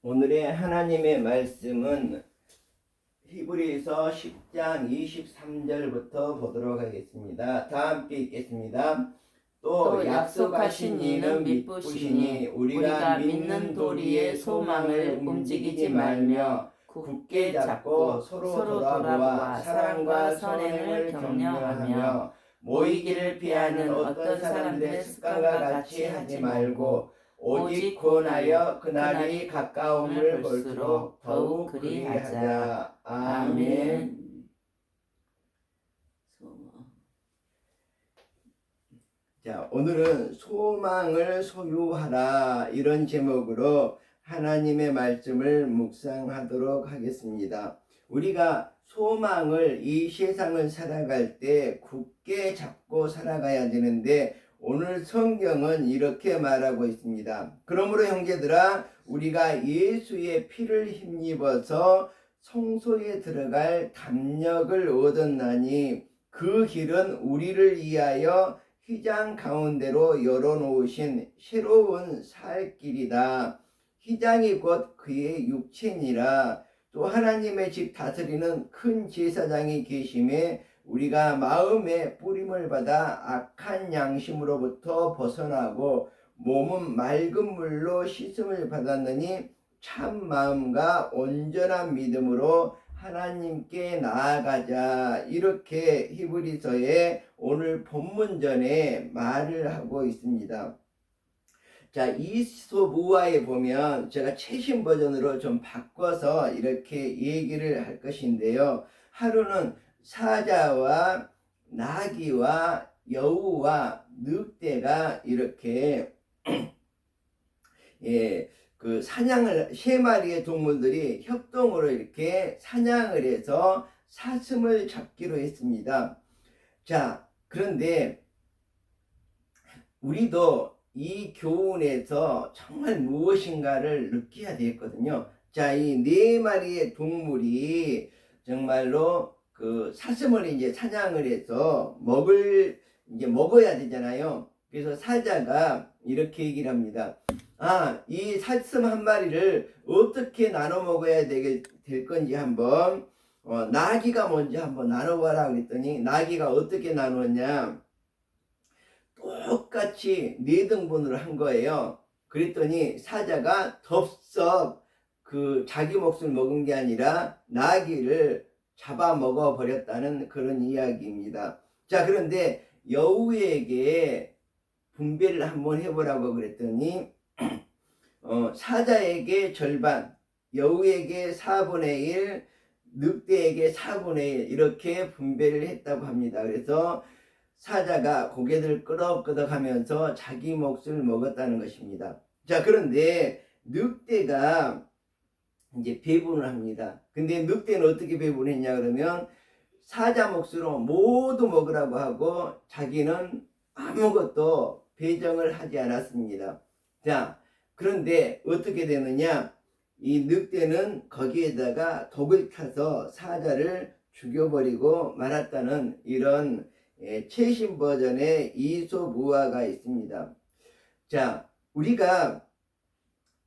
오늘의 하나님의 말씀은 히브리서 10장 23절부터 보도록 하겠습니다. 다 함께 읽겠습니다. 또 약속하신 이는 믿으시니 우리가 믿는 도리의 소망을 움직이지 말며 굳게 잡고 서로 돌아보아 사랑과 선행을 격려하며 모이기를 피하는 어떤 사람들의 습관과 같이 하지 말고 오직 구원하여 그날이 가까움을 볼수록 더욱 그리하자. 아멘. 자, 오늘은 소망을 소유하라 이런 제목으로 하나님의 말씀을 묵상하도록 하겠습니다. 우리가 소망을 이 세상을 살아갈 때 굳게 잡고 살아가야 되는데 오늘 성경은 이렇게 말하고 있습니다. 그러므로 형제들아 우리가 예수의 피를 힘입어서 성소에 들어갈 담력을 얻었나니 그 길은 우리를 위하여 휘장 가운데로 열어놓으신 새로운 살 길이다. 휘장이 곧 그의 육체니라. 또 하나님의 집 다스리는 큰 제사장이 계심에 우리가 마음에 뿌림을 받아 악한 양심으로부터 벗어나고 몸은 맑은 물로 씻음을 받았느니 참 마음과 온전한 믿음으로 하나님께 나아가자. 이렇게 히브리서의 오늘 본문전에 말을 하고 있습니다. 자, 이소무화에 보면 제가 최신 버전으로 좀 바꿔서 이렇게 얘기를 할 것인데요. 하루는 사자와 나귀와 여우와 늑대가 이렇게 그 사냥을 세 마리의 동물들이 협동으로 이렇게 사냥을 해서 사슴을 잡기로 했습니다. 자, 그런데 우리도 이 교훈에서 정말 무엇인가를 느껴야 되거든요. 자, 이 네 마리의 동물이 정말로 그 사슴을 이제 사냥을 해서 먹어야 되잖아요. 그래서 사자가 이렇게 얘기를 합니다. 이 사슴 한 마리를 어떻게 나눠 먹어야 될 건지 한번 나귀가 먼저 한번 나눠봐라 그랬더니 나귀가 어떻게 나눴냐, 똑같이 4등분을 한 거예요. 그랬더니 사자가 덥석 그 자기 몫을 먹은 게 아니라 나귀를 잡아먹어 버렸다는 그런 이야기입니다. 자, 그런데 여우에게 분배를 한번 해보라고 그랬더니 사자에게 절반, 여우에게 4분의 1, 늑대에게 4분의 1 이렇게 분배를 했다고 합니다. 그래서 사자가 고개를 끄덕끄덕 하면서 자기 몫을 먹었다는 것입니다. 자, 그런데 늑대가 이제 배분을 합니다. 근데 늑대는 어떻게 배분했냐 그러면 사자 몫으로 모두 먹으라고 하고 자기는 아무것도 배정을 하지 않았습니다. 자, 그런데 어떻게 되느냐, 이 늑대는 거기에다가 독을 타서 사자를 죽여버리고 말았다는 이런 최신 버전의 이소무화가 있습니다. 자, 우리가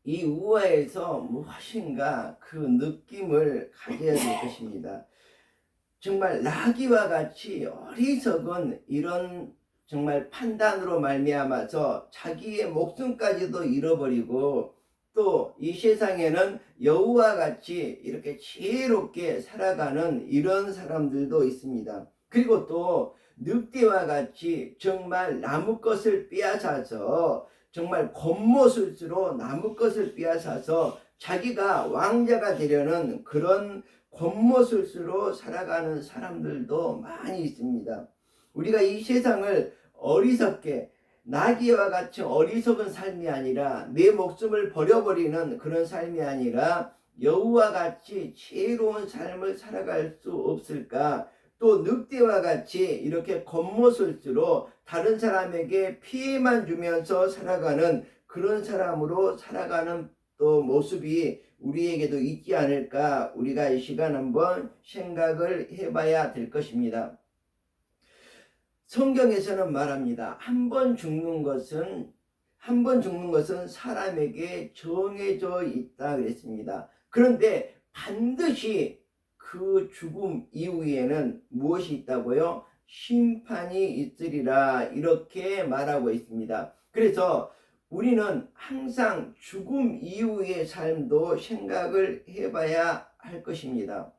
이 우화에서 무엇인가 그 느낌을 가져야 될 것입니다. 정말 나귀와 같이 어리석은 이런 정말 판단으로 말미암아서 자기의 목숨까지도 잃어버리고 또 이 세상에는 여우와 같이 이렇게 지혜롭게 살아가는 이런 사람들도 있습니다. 그리고 또 늑대와 같이 정말 남의 것을 빼앗아서 정말 겉모술수로 남의 것을 빼앗아서 자기가 왕자가 되려는 그런 겉모술수로 살아가는 사람들도 많이 있습니다. 우리가 이 세상을 어리석게 나귀와 같이 어리석은 삶이 아니라 내 목숨을 버려버리는 그런 삶이 아니라 여우와 같이 지혜로운 삶을 살아갈 수 없을까? 또 늑대와 같이 이렇게 겉모술수로 다른 사람에게 피해만 주면서 살아가는 그런 사람으로 살아가는 또 모습이 우리에게도 있지 않을까, 우리가 이 시간 한번 생각을 해봐야 될 것입니다. 성경에서는 말합니다. 한 번 죽는 것은 한 번 죽는 것은 사람에게 정해져 있다 그랬습니다. 그런데 반드시 그 죽음 이후에는 무엇이 있다고요? 심판이 있으리라 이렇게 말하고 있습니다. 그래서 우리는 항상 죽음 이후의 삶도 생각을 해봐야 할 것입니다.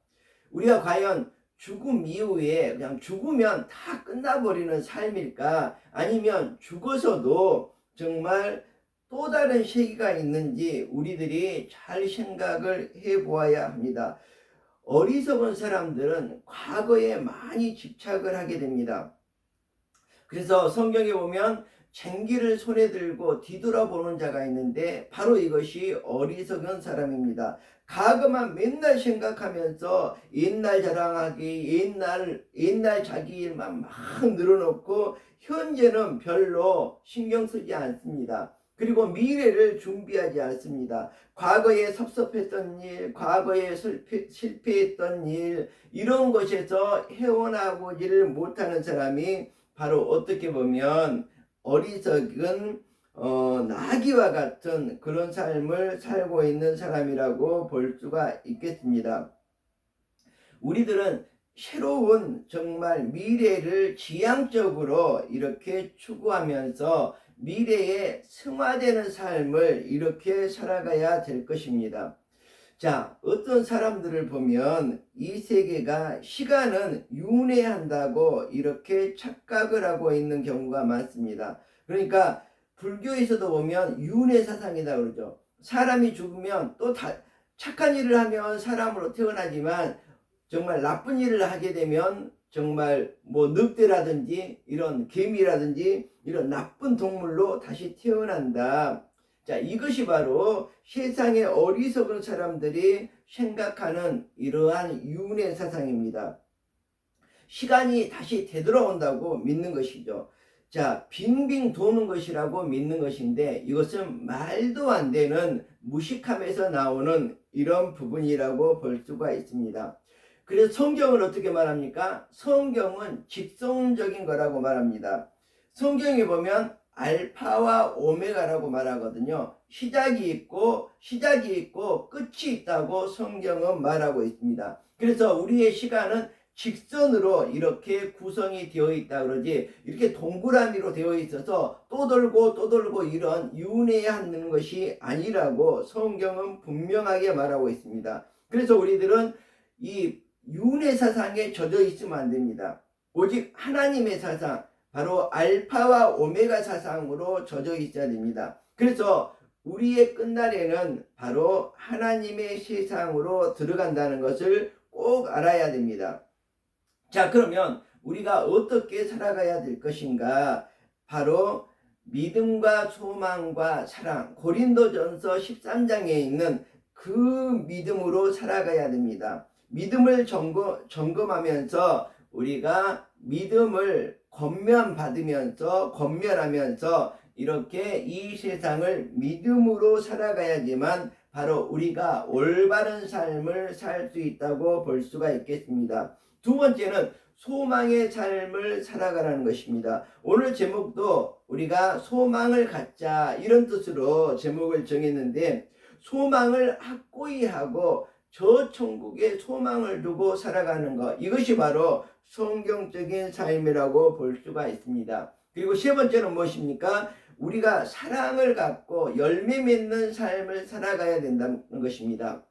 우리가 과연 죽음 이후에 그냥 죽으면 다 끝나버리는 삶일까? 아니면 죽어서도 정말 또 다른 세계가 있는지 우리들이 잘 생각을 해보아야 합니다. 어리석은 사람들은 과거에 많이 집착을 하게 됩니다. 그래서 성경에 보면 쟁기를 손에 들고 뒤돌아보는 자가 있는데 바로 이것이 어리석은 사람입니다. 과거만 맨날 생각하면서 옛날 자랑하기, 옛날 자기 일만 막 늘어놓고 현재는 별로 신경 쓰지 않습니다. 그리고 미래를 준비하지 않습니다. 과거에 섭섭했던 일, 과거에 실패했던 일, 이런 것에서 헤어나오지를 못하는 사람이 바로 어떻게 보면 어리석은 나귀와 같은 그런 삶을 살고 있는 사람이라고 볼 수가 있겠습니다. 우리들은 새로운 정말 미래를 지향적으로 이렇게 추구하면서 미래에 승화되는 삶을 이렇게 살아가야 될 것입니다. 자, 어떤 사람들을 보면 이 세계가 시간은 윤회한다고 이렇게 착각을 하고 있는 경우가 많습니다. 그러니까 불교에서도 보면 윤회 사상이다 그러죠. 사람이 죽으면 또 착한 일을 하면 사람으로 태어나지만 정말 나쁜 일을 하게 되면 정말 뭐 늑대라든지 이런 개미라든지 이런 나쁜 동물로 다시 태어난다. 자, 이것이 바로 세상의 어리석은 사람들이 생각하는 이러한 윤회 사상입니다. 시간이 다시 되돌아온다고 믿는 것이죠. 자, 빙빙 도는 것이라고 믿는 것인데 이것은 말도 안 되는 무식함에서 나오는 이런 부분이라고 볼 수가 있습니다. 그래서 성경을 어떻게 말합니까? 성경은 직선적인 거라고 말합니다. 성경에 보면 알파와 오메가라고 말하거든요. 시작이 있고 끝이 있다고 성경은 말하고 있습니다. 그래서 우리의 시간은 직선으로 이렇게 구성이 되어 있다 그러지 이렇게 동그라미로 되어 있어서 또 돌고 이런 윤회하는 것이 아니라고 성경은 분명하게 말하고 있습니다. 그래서 우리들은 이 윤회 사상에 젖어 있으면 안 됩니다. 오직 하나님의 사상, 바로 알파와 오메가 사상으로 젖어 있어야 됩니다. 그래서 우리의 끝날에는 바로 하나님의 세상으로 들어간다는 것을 꼭 알아야 됩니다. 자, 그러면 우리가 어떻게 살아가야 될 것인가? 바로 믿음과 소망과 사랑, 고린도전서 13장에 있는 그 믿음으로 살아가야 됩니다. 믿음을 점검하면서 우리가 믿음을 권면하면서 이렇게 이 세상을 믿음으로 살아가야지만 바로 우리가 올바른 삶을 살 수 있다고 볼 수가 있겠습니다. 두 번째는 소망의 삶을 살아가라는 것입니다. 오늘 제목도 우리가 소망을 갖자 이런 뜻으로 제목을 정했는데 소망을 확고히 하고 저 천국에 소망을 두고 살아가는 것, 이것이 바로 성경적인 삶이라고 볼 수가 있습니다. 그리고 세 번째는 무엇입니까? 우리가 사랑을 갖고 열매 맺는 삶을 살아가야 된다는 것입니다.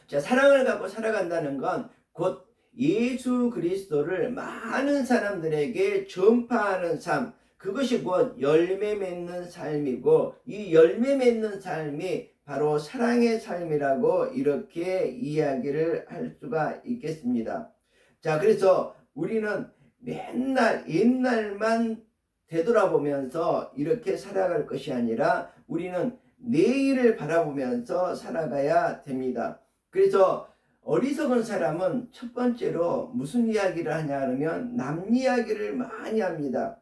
자, 사랑을 갖고 살아간다는 건 곧 예수 그리스도를 많은 사람들에게 전파하는 삶, 그것이 곧 열매 맺는 삶이고 이 열매 맺는 삶이 바로 사랑의 삶이라고 이렇게 이야기를 할 수가 있겠습니다. 자, 그래서 우리는 맨날 옛날만 되돌아보면서 이렇게 살아갈 것이 아니라 우리는 내일을 바라보면서 살아가야 됩니다. 그래서 어리석은 사람은 첫 번째로 무슨 이야기를 하냐 하면 남 이야기를 많이 합니다.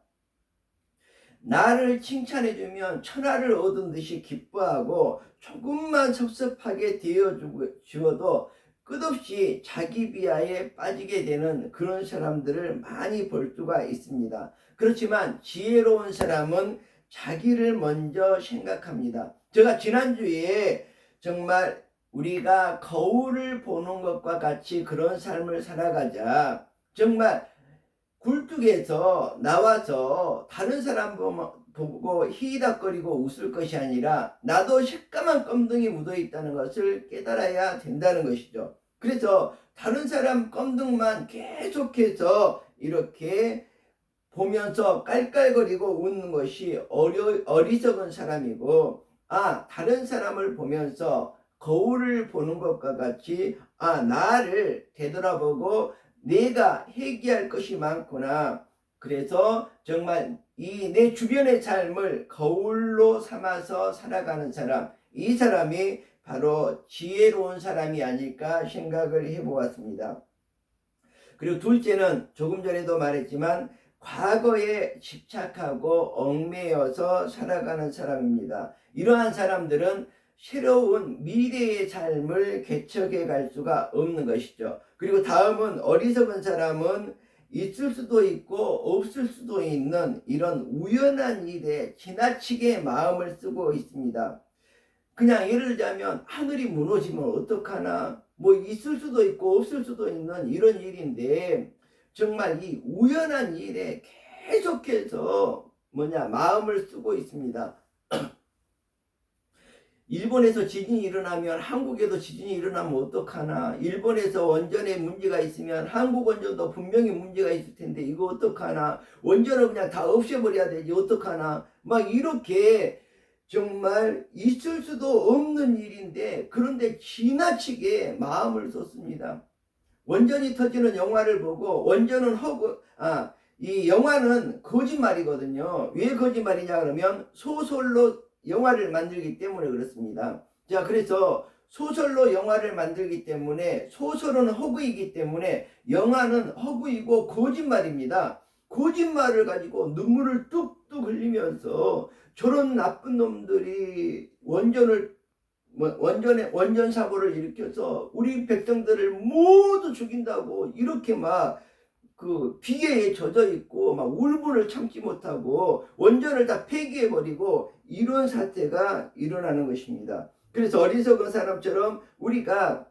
나를 칭찬해주면 천하를 얻은 듯이 기뻐하고 조금만 섭섭하게 되어주어도 끝없이 자기 비하에 빠지게 되는 그런 사람들을 많이 볼 수가 있습니다. 그렇지만 지혜로운 사람은 자기를 먼저 생각합니다. 제가 지난주에 정말 우리가 거울을 보는 것과 같이 그런 삶을 살아가자. 정말 굴뚝에서 나와서 다른 사람 보고 히히닥거리고 웃을 것이 아니라 나도 새까만 껌등이 묻어 있다는 것을 깨달아야 된다는 것이죠. 그래서 다른 사람 껌등만 계속해서 이렇게 보면서 깔깔거리고 웃는 것이 어리석은 사람이고, 다른 사람을 보면서 거울을 보는 것과 같이 나를 되돌아보고 내가 회개할 것이 많구나. 그래서 정말 이 내 주변의 삶을 거울로 삼아서 살아가는 사람, 이 사람이 바로 지혜로운 사람이 아닐까 생각을 해보았습니다. 그리고 둘째는 조금 전에도 말했지만 과거에 집착하고 얽매여서 살아가는 사람입니다. 이러한 사람들은 새로운 미래의 삶을 개척해 갈 수가 없는 것이죠. 그리고 다음은 어리석은 사람은 있을 수도 있고 없을 수도 있는 이런 우연한 일에 지나치게 마음을 쓰고 있습니다. 그냥 예를 들자면 하늘이 무너지면 어떡하나, 뭐 있을 수도 있고 없을 수도 있는 이런 일인데 정말 이 우연한 일에 계속해서 마음을 쓰고 있습니다. 일본에서 지진이 일어나면 한국에도 지진이 일어나면 어떡하나, 일본에서 원전에 문제가 있으면 한국 원전도 분명히 문제가 있을 텐데 이거 어떡하나, 원전을 그냥 다 없애버려야 되지 어떡하나, 막 이렇게 정말 있을 수도 없는 일인데 그런데 지나치게 마음을 쏟습니다. 원전이 터지는 영화를 보고 원전은 이 영화는 거짓말이거든요. 왜 거짓말이냐 그러면 소설로 영화를 만들기 때문에 그렇습니다. 자, 그래서 소설로 영화를 만들기 때문에 소설은 허구이기 때문에 영화는 허구이고 거짓말입니다. 거짓말을 가지고 눈물을 뚝뚝 흘리면서 저런 나쁜 놈들이 원전 사고를 일으켜서 우리 백성들을 모두 죽인다고 이렇게 막 비애에 젖어 있고 막 울분을 참지 못하고 원전을 다 폐기해버리고 이런 사태가 일어나는 것입니다. 그래서 어리석은 사람처럼 우리가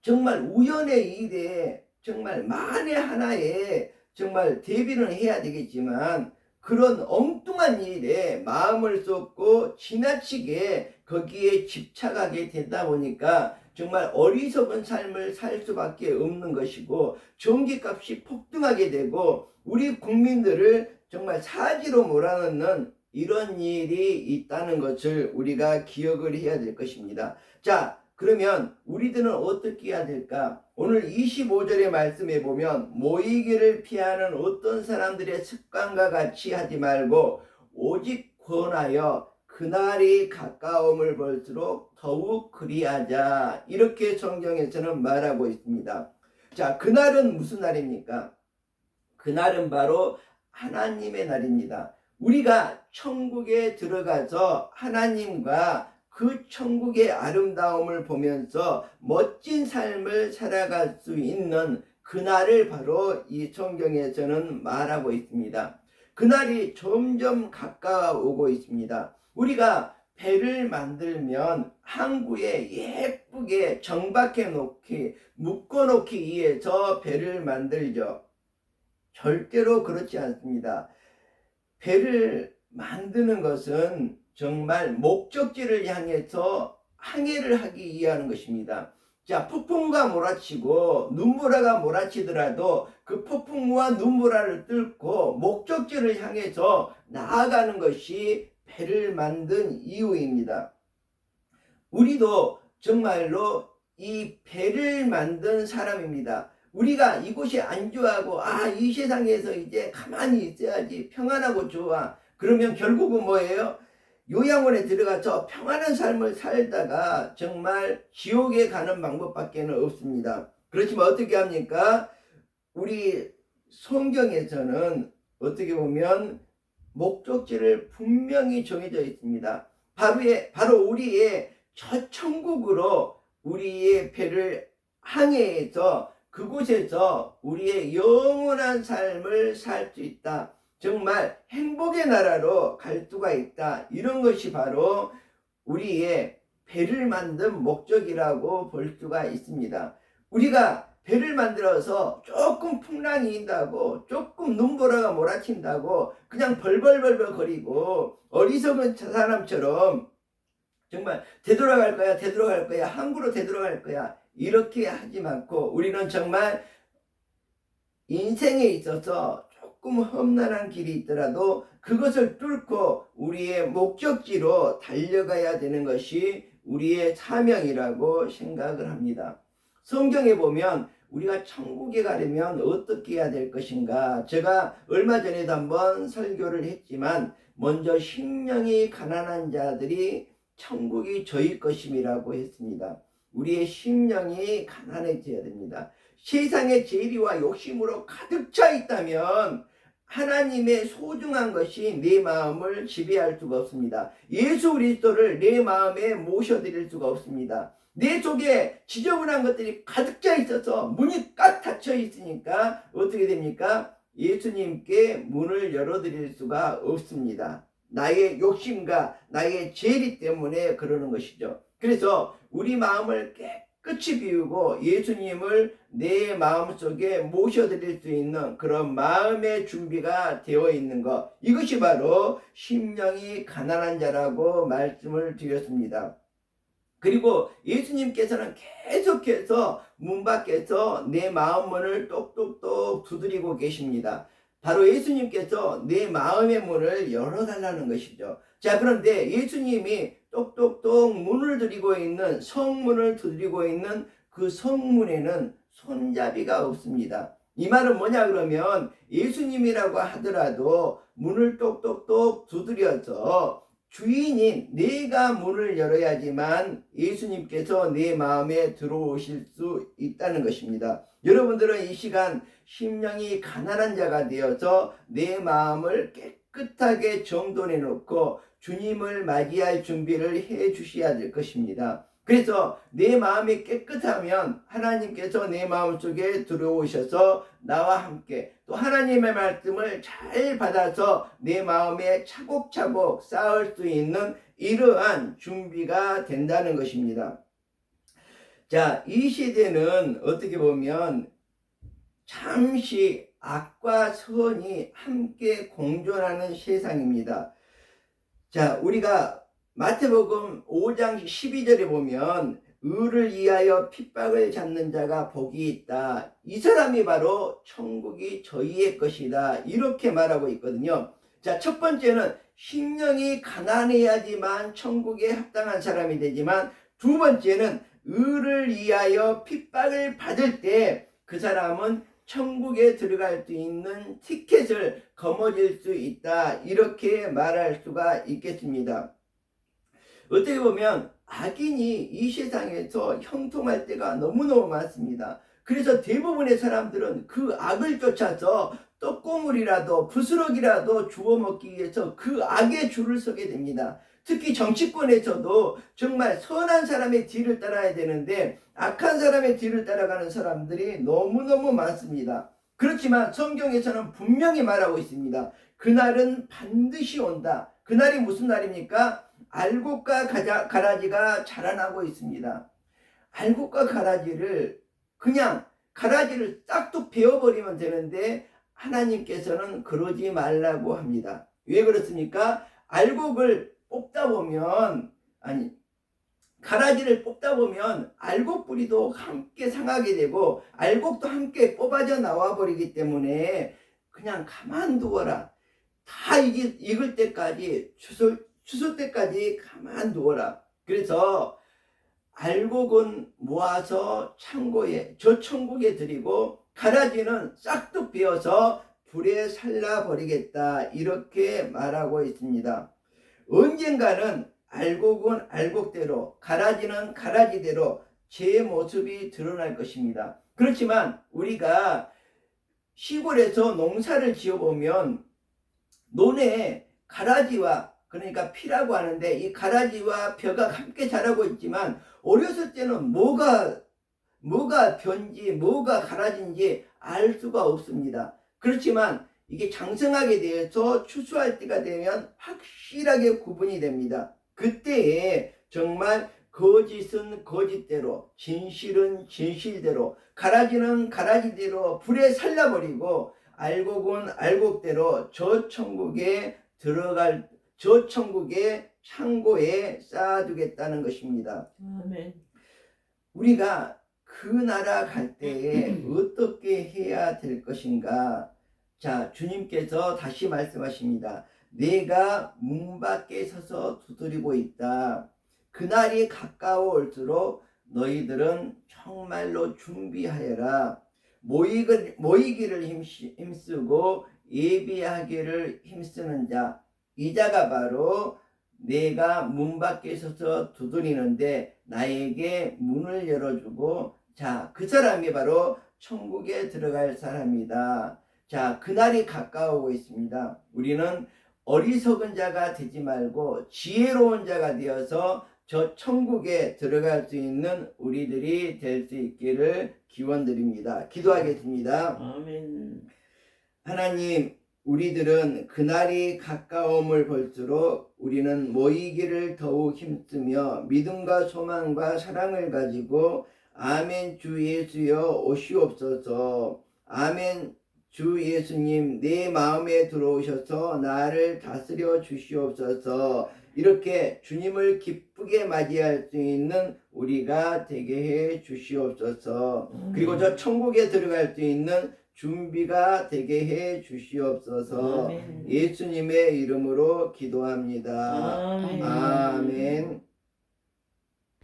정말 우연의 일에 정말 만에 하나에 정말 대비를 해야 되겠지만 그런 엉뚱한 일에 마음을 쏟고 지나치게 거기에 집착하게 되다 보니까 정말 어리석은 삶을 살 수밖에 없는 것이고 전기값이 폭등하게 되고 우리 국민들을 정말 사지로 몰아넣는 이런 일이 있다는 것을 우리가 기억을 해야 될 것입니다. 자, 그러면 우리들은 어떻게 해야 될까? 오늘 25절의 말씀에 보면 모이기를 피하는 어떤 사람들의 습관과 같이 하지 말고 오직 권하여 그날이 가까움을 볼수록 더욱 그리하자. 이렇게 성경에서는 말하고 있습니다. 자, 그날은 무슨 날입니까? 그날은 바로 하나님의 날입니다. 우리가 천국에 들어가서 하나님과 그 천국의 아름다움을 보면서 멋진 삶을 살아갈 수 있는 그날을 바로 이 성경에서는 말하고 있습니다. 그날이 점점 가까워오고 있습니다. 우리가 배를 만들면 항구에 예쁘게 정박해 놓기, 묶어 놓기 위해서 배를 만들죠. 절대로 그렇지 않습니다. 배를 만드는 것은 정말 목적지를 향해서 항해를 하기 위한 것입니다. 자, 폭풍우가 몰아치고 눈보라가 몰아치더라도 그 폭풍우와 눈보라를 뚫고 목적지를 향해서 나아가는 것이 배를 만든 이유입니다. 우리도 정말로 이 배를 만든 사람입니다. 우리가 이곳이 안 좋아하고 이 세상에서 이제 가만히 있어야지 평안하고 좋아. 그러면 결국은 뭐예요? 요양원에 들어가서 평안한 삶을 살다가 정말 지옥에 가는 방법밖에 없습니다. 그렇지만 어떻게 합니까? 우리 성경에서는 어떻게 보면 목적지를 분명히 정해져 있습니다. 바로 우리의 첫 천국으로 우리의 배를 항해해서 그곳에서 우리의 영원한 삶을 살 수 있다. 정말 행복의 나라로 갈 수가 있다. 이런 것이 바로 우리의 배를 만든 목적이라고 볼 수가 있습니다. 우리가 배를 만들어서 조금 풍랑이 인다고, 조금 눈보라가 몰아친다고 그냥 벌벌벌벌 거리고 어리석은 사람처럼 정말 되돌아갈 거야, 되돌아갈 거야, 항구로 되돌아갈 거야, 이렇게 하지 않고 우리는 정말 인생에 있어서 조금 험난한 길이 있더라도 그것을 뚫고 우리의 목적지로 달려가야 되는 것이 우리의 사명이라고 생각을 합니다. 성경에 보면 우리가 천국에 가려면 어떻게 해야 될 것인가, 제가 얼마 전에도 한번 설교를 했지만 먼저 심령이 가난한 자들이 천국이 저희 것임이라고 했습니다. 우리의 심령이 가난해져야 됩니다. 세상의 재리와 욕심으로 가득 차 있다면 하나님의 소중한 것이 내 마음을 지배할 수가 없습니다. 예수 그리스도를 내 마음에 모셔드릴 수가 없습니다. 내 속에 지저분한 것들이 가득 차 있어서 문이 꽉 닫혀 있으니까 어떻게 됩니까? 예수님께 문을 열어드릴 수가 없습니다. 나의 욕심과 나의 죄리 때문에 그러는 것이죠. 그래서 우리 마음을 깨끗이 비우고 예수님을 내 마음속에 모셔드릴 수 있는 그런 마음의 준비가 되어 있는 것, 이것이 바로 심령이 가난한 자라고 말씀을 드렸습니다. 그리고 예수님께서는 계속해서 문 밖에서 내 마음문을 똑똑똑 두드리고 계십니다. 바로 예수님께서 내 마음의 문을 열어달라는 것이죠. 자, 그런데 예수님이 똑똑똑 문을 두드리고 있는, 성문을 두드리고 있는 그 성문에는 손잡이가 없습니다. 이 말은 뭐냐 그러면 예수님이라고 하더라도 문을 똑똑똑 두드려서 주인인 내가 문을 열어야지만 예수님께서 내 마음에 들어오실 수 있다는 것입니다. 여러분들은 이 시간 심령이 가난한 자가 되어서 내 마음을 깨끗하게 정돈해 놓고 주님을 맞이할 준비를 해 주셔야 될 것입니다. 그래서 내 마음이 깨끗하면 하나님께서 내 마음속에 들어오셔서 나와 함께 또 하나님의 말씀을 잘 받아서 내 마음에 차곡차곡 쌓을 수 있는 이러한 준비가 된다는 것입니다. 자, 이 시대는 어떻게 보면 잠시 악과 선이 함께 공존하는 세상입니다. 자, 우리가 마태복음 5장 12절에 보면 의를 위하여 핍박을 잡는 자가 복이 있다. 이 사람이 바로 천국이 저희의 것이다. 이렇게 말하고 있거든요. 자, 첫 번째는 심령이 가난해야지만 천국에 합당한 사람이 되지만, 두 번째는 의를 위하여 핍박을 받을 때 그 사람은 천국에 들어갈 수 있는 티켓을 거머쥘 수 있다. 이렇게 말할 수가 있겠습니다. 어떻게 보면 악인이 이 세상에서 형통할 때가 너무너무 많습니다. 그래서 대부분의 사람들은 그 악을 쫓아서 떡고물이라도 부스러기라도 주워 먹기 위해서 그 악의 줄을 서게 됩니다. 특히 정치권에서도 정말 선한 사람의 뒤를 따라야 되는데 악한 사람의 뒤를 따라가는 사람들이 너무너무 많습니다. 그렇지만 성경에서는 분명히 말하고 있습니다. 그날은 반드시 온다. 그날이 무슨 날입니까? 알곡과 가라지가 자라나고 있습니다. 알곡과 가라지를 그냥 가라지를 싹둑 베어버리면 되는데 하나님께서는 그러지 말라고 합니다. 왜 그렇습니까? 알곡을 뽑다 보면, 가라지를 뽑다 보면 알곡 뿌리도 함께 상하게 되고 알곡도 함께 뽑아져 나와 버리기 때문에 그냥 가만두어라. 다 익을 때까지, 추수 때까지 가만두어라. 그래서 알곡은 모아서 창고에, 저 천국에 드리고 가라지는 싹둑 베어서 불에 살라버리겠다. 이렇게 말하고 있습니다. 언젠가는 알곡은 알곡대로, 가라지는 가라지대로 제 모습이 드러날 것입니다. 그렇지만 우리가 시골에서 농사를 지어보면 논에 가라지와, 그러니까 피라고 하는데, 이 가라지와 벼가 함께 자라고 있지만 어렸을 때는 뭐가 벼인지 뭐가 가라지인지 알 수가 없습니다. 그렇지만 이게 장성하게 되어서 추수할 때가 되면 확실하게 구분이 됩니다. 그때에 정말 거짓은 거짓대로, 진실은 진실대로, 가라지는 가라지대로 불에 살려버리고 알곡은 알곡대로 저 천국의 창고에 쌓아두겠다는 것입니다. 아멘. 우리가 그 나라 갈 때에 어떻게 해야 될 것인가? 자, 주님께서 다시 말씀하십니다. 내가 문 밖에 서서 두드리고 있다. 그날이 가까워 올수록 너희들은 정말로 준비하여라. 모이기를 힘쓰고 예비하기를 힘쓰는 자, 이 자가 바로 내가 문 밖에 서서 두드리는데 나에게 문을 열어주고, 자, 그 사람이 바로 천국에 들어갈 사람이다. 자, 그날이 가까워오고 있습니다. 우리는 어리석은 자가 되지 말고 지혜로운 자가 되어서 저 천국에 들어갈 수 있는 우리들이 될 수 있기를 기원드립니다. 기도하겠습니다. 아멘. 하나님, 우리들은 그날이 가까움을 볼수록 우리는 모이기를 더욱 힘쓰며 믿음과 소망과 사랑을 가지고 아멘 주 예수여 오시옵소서. 아멘 주 예수님 내 마음에 들어오셔서 나를 다스려 주시옵소서. 이렇게 주님을 기쁘게 맞이할 수 있는 우리가 되게 해 주시옵소서. 그리고 저 천국에 들어갈 수 있는 준비가 되게 해 주시옵소서. 아멘. 예수님의 이름으로 기도합니다. 아멘. 아멘.